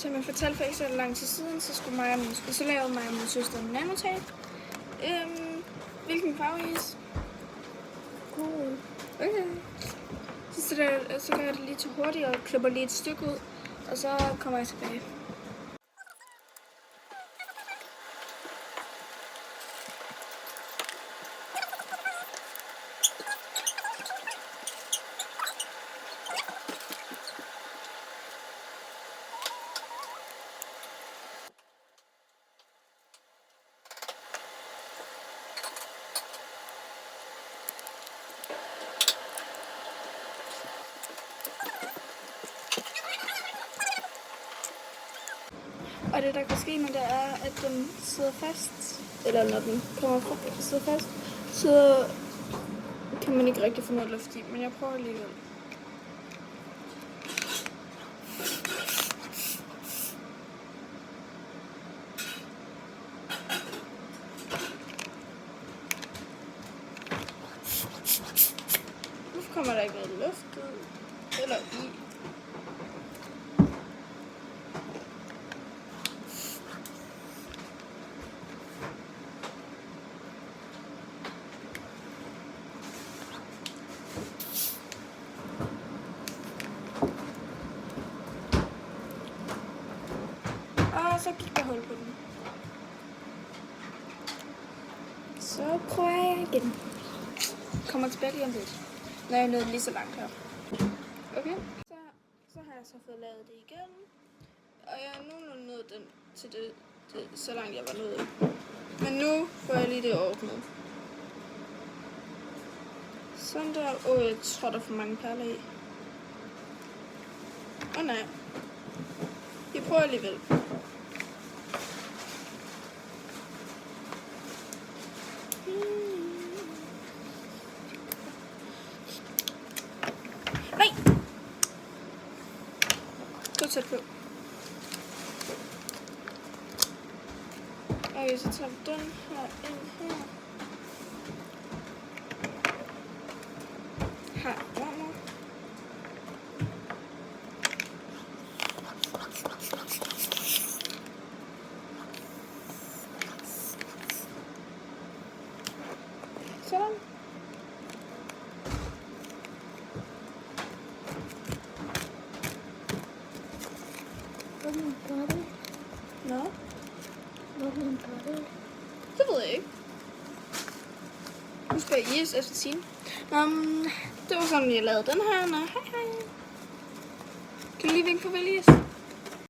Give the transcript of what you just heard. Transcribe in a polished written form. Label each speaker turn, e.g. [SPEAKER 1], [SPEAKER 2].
[SPEAKER 1] som jeg fortalte for ikke så lang tid siden, så lavede mig og min søster en nanotape. Hvilken farve is?
[SPEAKER 2] Gul.
[SPEAKER 1] Okay. Så gør jeg det lige til hurtigt og klipper lige et stykke ud, og så kommer jeg tilbage. Og det der kan ske, når det er, at den sidder fast, eller når den kommer fra og sidder fast, så kan man ikke rigtig få noget luft i, men jeg prøver alligevel. Nu kommer der ikke noget luft ud, eller i. Og så gik der hul på den. Så prøver jeg igen. Kommer tilbage lige om lidt, når jeg er nået lige så langt her. Okay, så har jeg så fået lavet det igen. Og jeg er nogenlunde nået den til det, så langt jeg var nået. Men nu får jeg lige det ordnet. Sådan der. Jeg tror der er for mange perler i. Nej. Vi prøver alligevel. Nej! Så tæt på. Okay, så tager vi den her ind her. Her under. Sådan.
[SPEAKER 2] Hvordan gør det?
[SPEAKER 1] Nå,
[SPEAKER 2] Hvordan gør det?
[SPEAKER 1] det ved jeg ikke. Nu skal jeg is efter sin. Det var sådan, jeg lavede den her. Nå, hej hej. Kan du lige vinke farvel, Is?